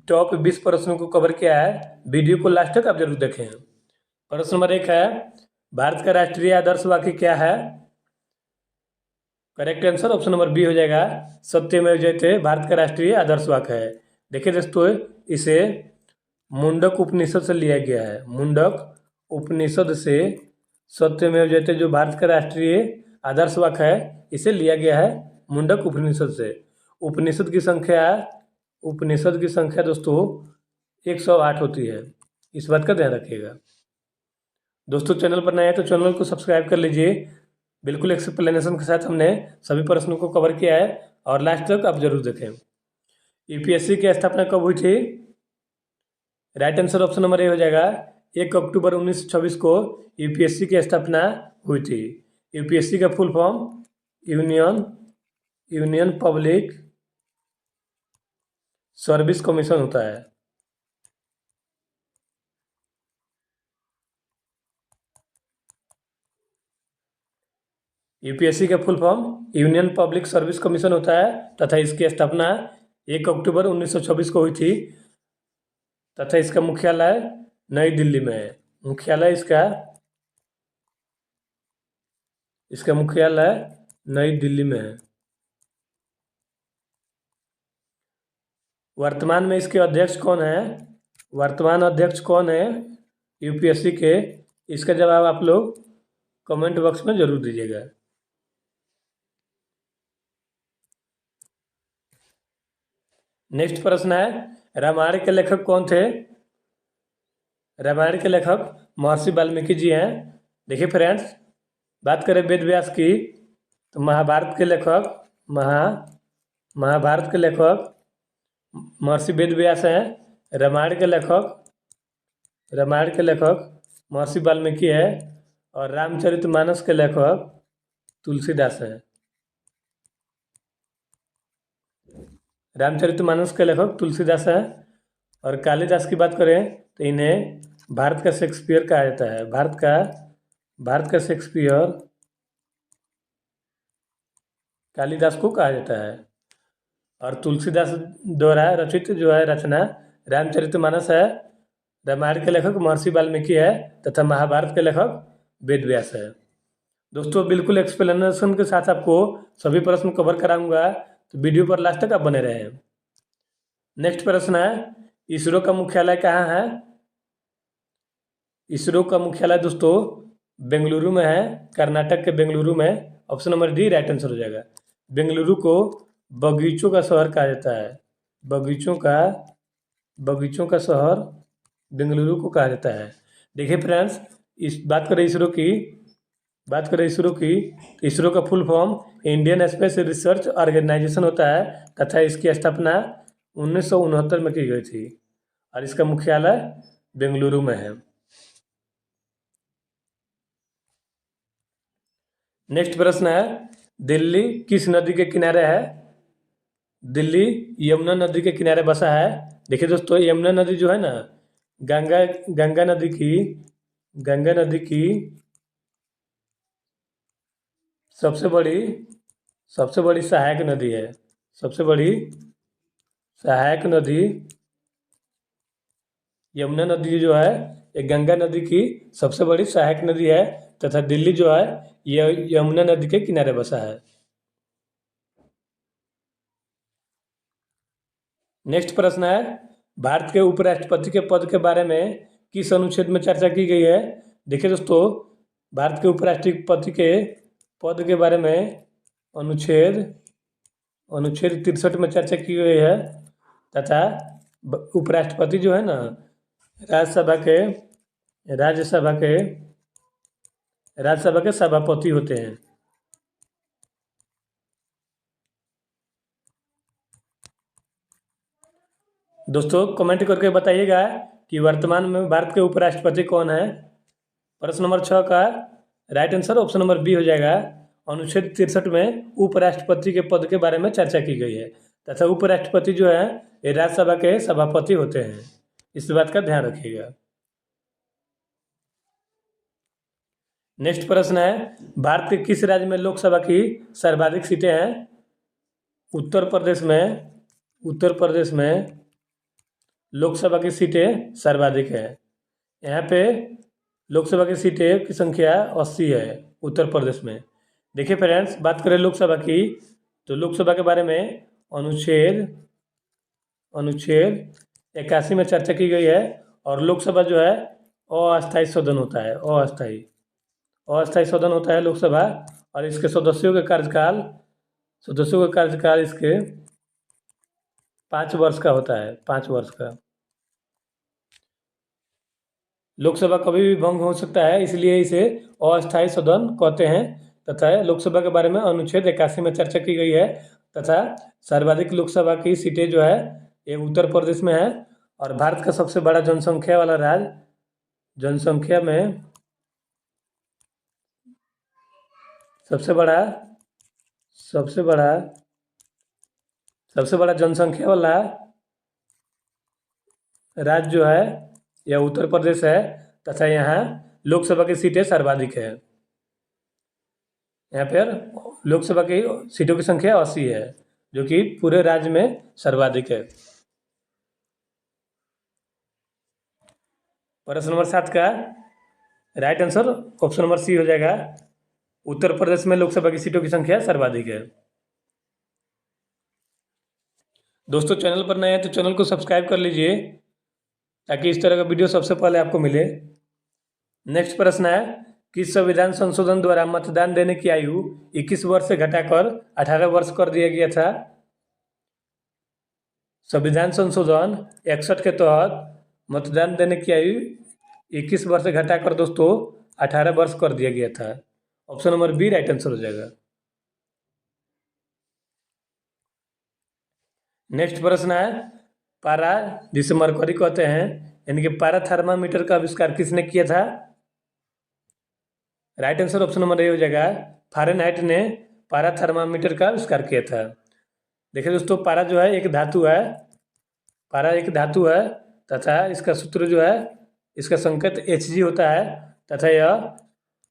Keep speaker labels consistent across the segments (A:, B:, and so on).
A: Top 20 प्रश्नों को cover किया है। वीडियो को लास्ट तक आप जरूर देखें। प्रश्न नंबर 1 है, भारत का राष्ट्रीय आदर्श वाक्य क्या है? Correct answer option number B हो जाएगा, सत्यमेव जयते भारत का राष्ट्रीय आदर्श वाक्य है। देखिए दोस्तों, इसे मुंडक उपनिषद से लिया गया है। मुंडक उपनिषद से सत्यमेव जयते जो भारत का राष्ट्रीय आदर्श वाक्य है, इसे लिया गया है मुंडक उपनिषद से। उपनिषद की संख्या दोस्तों 108 होती है। इस बात का ध्यान रखिएगा। दोस्तों, चैनल पर नए हैं तो चैनल को सब्सक्राइब कर लीजिए। बिल्कुल एक्सप्लेनेशन के साथ हमने सभी प्रश्नों को कवर किया है और लास्ट तक आप जरूर देखें। यूपीएससी की स्थापना कब हुई थी? Right answer option number A हो जाएगा, 1 अक्टूबर 1926 को यूपीएससी की स्थापना हुई थी। यूपीएससी का full form union public service commission होता है। यूपीएससी का full form union public service commission होता है तथा इसकी स्थापना 1 अक्टूबर 1926 को हुई थी तथा इसका मुख्यालय नई दिल्ली में है। इसका मुख्यालय नई दिल्ली में है। वर्तमान में इसके अध्यक्ष कौन है? वर्तमान अध्यक्ष कौन है यूपीएससी के? इसका जवाब आप लोग कमेंट बॉक्स में जरूर दीजिएगा। नेक्स्ट प्रश्न है, रामायण के लेखक कौन थे? रामायण के लेखक महर्षि वाल्मीकि जी हैं। देखिए फ्रेंड्स, बात करें वेद व्यास की तो महाभारत के लेखक महर्षि वेद व्यास हैं। रामायण के लेखक महर्षि वाल्मीकि है और रामचरितमानस के लेखक तुलसीदास हैं। रामचरितमानस के लेखक तुलसीदास हैं। और कालिदास की बात करें तो इन्हें भारत का शेक्सपियर कहा जाता है। भारत का शेक्सपियर कालिदास को कहा जाता है। और तुलसीदास द्वारा रचित जो है रचना रामचरितमानस है। रामायण के लेखक महर्षि वाल्मीकि है तथा महाभारत के लेखक वेद व्यास है। दोस्तों, बिल्कुल एक्सप्लेनेशन के साथ आपको सभी प्रश्न कवर कराऊंगा, तो वीडियो पर लास्ट तक आप बने रहें। नेक्स्ट प्रश्न है, इसरो का मुख्यालय कहाँ है? इसरो का मुख्यालय दोस्तों बेंगलुरु में है, कर्नाटक के बेंगलुरु में। Option number D right answer हो जाएगा। बेंगलुरु को बगीचों का शहर कहा जाता है। बगीचों का शहर बेंगलुरु को कहा जाता है। देखिए फ्रेंड्स, बात करें इसरो की तो इसरो का full form Indian Space Research Organisation होता है तथा इसकी स्थापना 1969 में की गई थी और इसका मुख्यालय बेंगलुरु में है। नेक्स्ट प्रश्न है, दिल्ली किस नदी के किनारे है? दिल्ली यमुना नदी के किनारे बसा है। देखिए दोस्तों, यमुना नदी जो है ना, गंगा नदी की सबसे बड़ी सहायक नदी है। सबसे बड़ी सहायक नदी यमुना नदी जो है, ये गंगा नदी की सबसे बड़ी सहायक नदी है तथा दिल्ली जो है यह यमुना नदी के किनारे बसा है। नेक्स्ट प्रश्न है, भारत के उपराष्ट्रपति के पद के बारे में किस अनुच्छेद में चर्चा की गई है? देखिए दोस्तों, भारत के उपराष्ट्रपति के पद के बारे में अनुच्छेद 63 में चर्चा की गई है तथा उपराष्ट्रपति जो है ना, राज्यसभा के सभापति होते हैं। दोस्तों, कमेंट करके बताइएगा कि वर्तमान में भारत के उपराष्ट्रपति कौन है। प्रश्न नंबर 6 का right answer option number B हो जाएगा। अनुच्छेद 63 में उपराष्ट्रपति के पद के बारे में चर्चा की गई है तथा उपराष्ट्रपति जो है ये राज्यसभा के सभापति होते हैं। इस बात का ध्यान रखिएगा। नेक्स्ट प्रश्न है, भारत के किस राज्य में लोकसभा की सर्वाधिक सीटें हैं? उत्तर प्रदेश में लोकसभा की सीटें सर्वाधिक है। यहाँ पे लोकसभा की सीटें की संख्या 80 है उत्तर प्रदेश में। देखिए फ्रेंड्स, बात करें लोकसभा की, तो लोकसभा के बारे में अनुच्छेद 81 में चर्चा की गई है। और लोकसभा जो है अस्थायी सदन होता है, अस्थायी सदन होता है लोकसभा। और इसके सदस्यों का कार्यकाल इसके 5 वर्ष का होता है, 5 वर्ष का। लोकसभा कभी भी भंग हो सकता है, इसलिए इसे अस्थायी सदन कहते हैं। तथा लोकसभा के बारे में अनुच्छेद 81 में चर्चा की गई है। तथा सर्वाधिक लोकसभा की सीटें जो है ये उत्तर प्रदेश में है। और भारत का सबसे बड़ा जनसंख्या वाला राज्य, जनसंख्या में सबसे बड़ा जनसंख्या वाला राज्य जो है यह उत्तर प्रदेश है। तथा यहाँ लोकसभा की सीटें सर्वाधिक है। यहाँ पर लोकसभा की सीटों की संख्या 80 है, जो कि पूरे राज्य में सर्वाधिक है। प्रश्न नंबर 7 का right answer option number C हो जाएगा। उत्तर प्रदेश में लोकसभा की सीटों की संख्या सर्वाधिक है। दोस्तों, चैनल पर नए हैं तो चैनल को सब्सक्राइब कर लीजिए, ताकि इस तरह का वीडियो सबसे पहले आपको मिले। नेक्स्ट प्रश्न है, किस संविधान संशोधन द्वारा मतदान देने की आयु 21 वर्ष से घटाकर 18 वर्ष कर दिया गया था? संविधान संशोधन 61 के तहत मतदान देने की आयु 21 वर्ष से घटाकर दोस्तों 18 वर्ष कर दिया गया था। Option number B right answer हो जाएगा। नेक्स्ट प्रश्न है, पारा जिसे मरकरी कहते हैं, यानी कि पारा थर्मामीटर का आविष्कार किसने किया था? Right answer option number A हो जाएगा। फारेनहाइट ने पारा थर्मामीटर का आविष्कार किया था। देखिए दोस्तों, पारा जो है एक धातु है, पारा एक धातु है। तथा इसका सूत्र जो है, इसका संकेत Hg होता है। तथा यह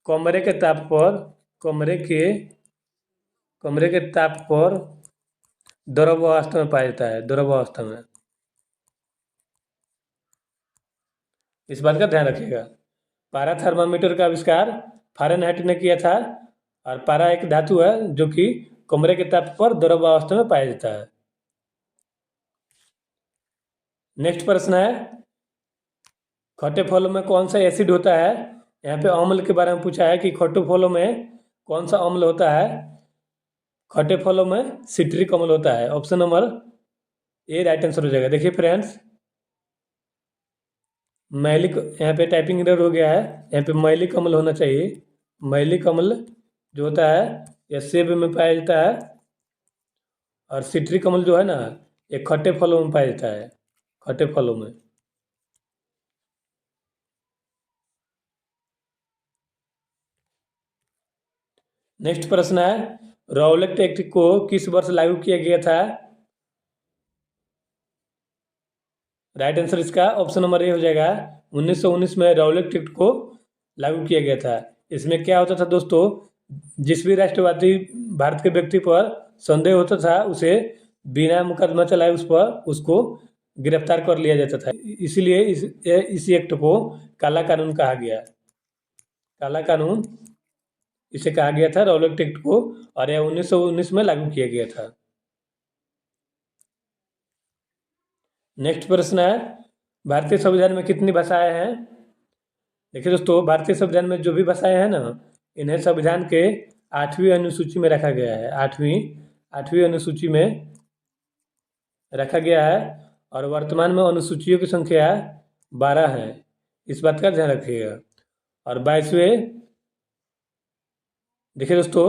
A: कमरे के ताप पर द्रव अवस्था में पाया जाता है, द्रव अवस्था में। इस बात का ध्यान रखिएगा। पारा थर्मामीटर का आविष्कार फारेनहाइट ने किया था। और पारा एक धातु है जो कि कमरे के ताप पर द्रव अवस्था में पाया जाता है। नेक्स्ट प्रश्न है, खट्टे फलों में कौन सा एसिड होता है? यहाँ पे अम्ल के बारे में पूछा है कि खट्टे फलों में कौन सा अम्ल होता है? खट्टे फलों में सिट्रिक अम्ल होता है। Option number A right answer हो जाएगा। देखिए फ्रेंड्स, मैलिक, यहाँ पे टाइपिंग एरर हो गया है। यहाँ पे मैलिक अम्ल होना चाहिए। मैलिक अम्ल जो होता है यह सेब में पाया जाता है। और सिट्रिक अम्ल जो है ना, ये खट्टे फलों में पाया जाता है, खट्टे फलों में। नेक्स्ट प्रश्न है, रॉलेट एक्ट को किस वर्ष लागू किया गया था? राइट आंसर इसका ऑप्शन नंबर ए हो जाएगा। 1919 में रॉलेट एक्ट को लागू किया गया था। इसमें क्या होता था दोस्तों, जिस भी राष्ट्रवादी भारत के व्यक्ति पर संदेह होता था, उसे बिना मुकदमा चलाए उस पर उसको गिरफ्तार कर लिया जाता था। इसीलिए इस एक्ट को काला कानून कहा गया। काला कानून इसे कहा गया था, रॉलेट एक्ट को। और यह 1919 में लागू किया गया था। नेक्स्ट प्रश्न है, भारतीय संविधान में कितनी भाषाएं हैं? देखिए दोस्तों, भारतीय संविधान में जो भी भाषाएं हैं ना, इन्हें संविधान के 8वीं अनुसूची में रखा गया है। 8वीं अनुसूची में रखा गया है। और वर्तमान में अनुसूचियों की संख्या 12 है। इस बात का ध्यान रखिएगा। और 22वें, देखिए दोस्तों,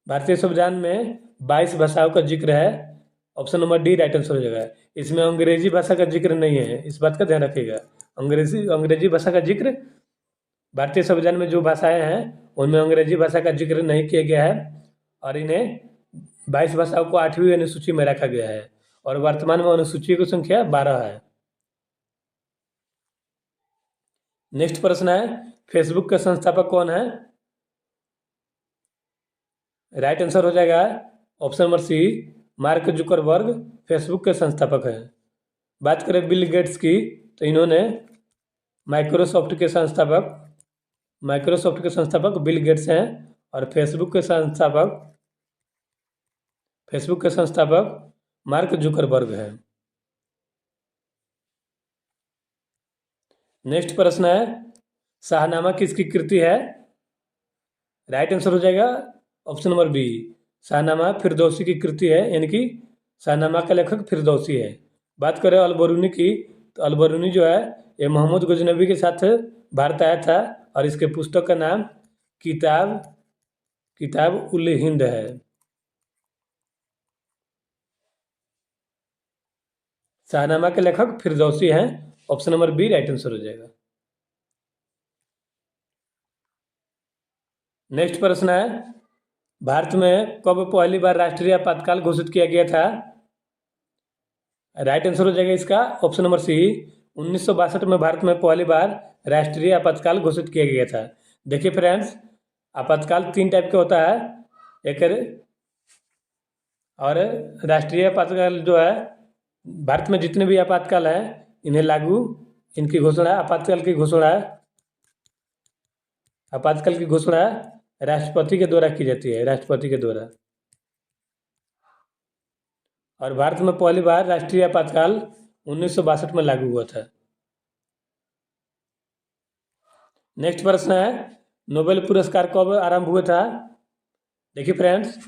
A: भारतीय संविधान में 22 भाषाओं का जिक्र है। Option number D right answer हो जाएगा। इसमें अंग्रेजी भाषा का जिक्र नहीं है, इस बात का ध्यान रखिएगा। अंग्रेजी भाषा का जिक्र, भारतीय संविधान में जो भाषाएं हैं उनमें अंग्रेजी भाषा का जिक्र नहीं किया गया है। और इन्हें 22 भाषाओं को 8वीं अनुसूची में रखा गया है। और वर्तमान में अनुसूची की संख्या 12 है। नेक्स्ट प्रश्न है, फेसबुक के संस्थापक कौन है? राइट आंसर हो जाएगा option number C, Mark Zuckerberg Facebook के संस्थापक हैं। बात करें बिल गेट्स की, तो इन्होंने माइक्रोसॉफ्ट के संस्थापक बिल गेट्स हैं, और फेसबुक के संस्थापक मार्क जुकरबर्ग हैं। नेक्स्ट प्रश्न है, शाहनामा किसकी कृति है? राइट आंसर हो जाएगा option number B, Shahnameh Firdausi की कृति है, यानी कि शाहनामा का लेखक फिरदौसी है। बात करें अलबरूनी की, तो अलबरूनी जो है ये मोहम्मद गजनबी के साथ भारत आया था, और इसके पुस्तक का नाम किताब किताब उल हिंद है। शाहनामा के लेखक फिरदौसी हैं, option number B right answer हो जाएगा। नेक्स्ट प्रश्न है, भारत में कब पहली बार राष्ट्रीय आपातकाल घोषित किया गया था? राइट आंसर हो जाएगा इसका ऑप्शन नंबर सी, 1962 में भारत में पहली बार राष्ट्रीय आपातकाल घोषित किया गया था। देखिए फ्रेंड्स, आपातकाल 3 टाइप का होता है, एक और राष्ट्रीय आपातकाल जो है, भारत में जितने भी आपातकाल हैं इन्हें लागू इनकी घोषणा आपातकाल की घोषणा राष्ट्रपति के द्वारा की जाती है, राष्ट्रपति के द्वारा। और भारत में पहली बार राष्ट्रीय आपातकाल 1962 में लागू हुआ था। नेक्स्ट प्रश्न है, नोबेल पुरस्कार कब आरंभ हुआ था? देखिए फ्रेंड्स,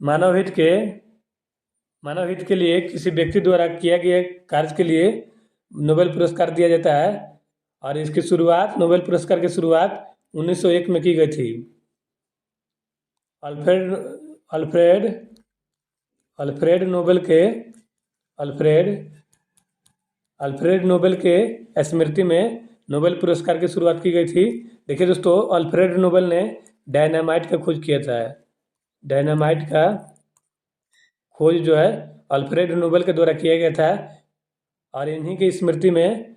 A: मानव हित के लिए किसी व्यक्ति द्वारा किया गए कार्य के लिए नोबेल पुरस्कार दिया जाता है, और इसकी शुरुआत नोबेल पुरस्कार की शुरुआत 1901 में की गई थी। अल्फ्रेड नोबेल के स्मृति में नोबेल पुरस्कार की शुरुआत की गई थी। देखिए दोस्तों, अल्फ्रेड नोबेल ने डायनामाइट का खोज किया था। डायनामाइट का खोज जो है अल्फ्रेड नोबेल के द्वारा किया गया था, और इन्हीं की स्मृति में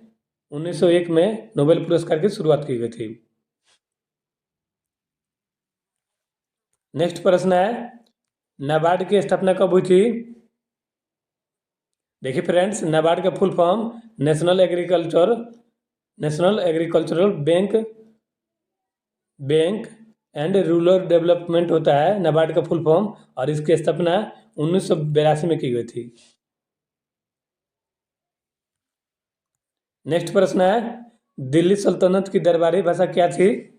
A: 1901 में नोबेल पुरस्कार की शुरुआत की गई थी। नेक्स्ट प्रश्न है, नाबार्ड की स्थापना कब हुई थी? देखिए फ्रेंड्स, नाबार्ड का full form national agricultural bank and rural development होता है, नाबार्ड का फुल फॉर्म, और इसकी स्थापना 1982 में की गई थी। नेक्स्ट प्रश्न है, दिल्ली सल्तनत की दरबारी भाषा क्या थी?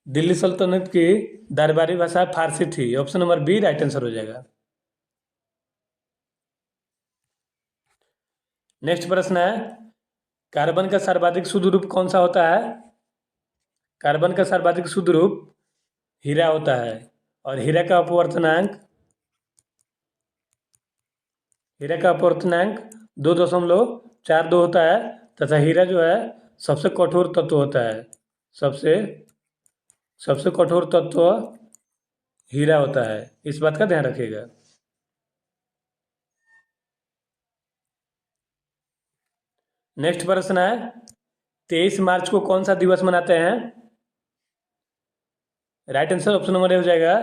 A: दिल्ली सल्तनत की दरबारी भाषा फारसी थी, option number B right answer हो जाएगा। नेक्स्ट प्रश्न है, कार्बन का सर्वाधिक शुद्ध रूप कौन सा होता है? कार्बन का सर्वाधिक शुद्ध रूप हीरा होता है, और हीरा का अपवर्तनांक 2.42 होता है, तथा हीरा जो है सबसे कठोर तत्व होता है। सबसे कठोर तत्व हीरा होता है, इस बात का ध्यान रखिएगा। नेक्स्ट प्रश्न है, 23 मार्च को कौन सा दिवस मनाते हैं? Right answer option number A हो जाएगा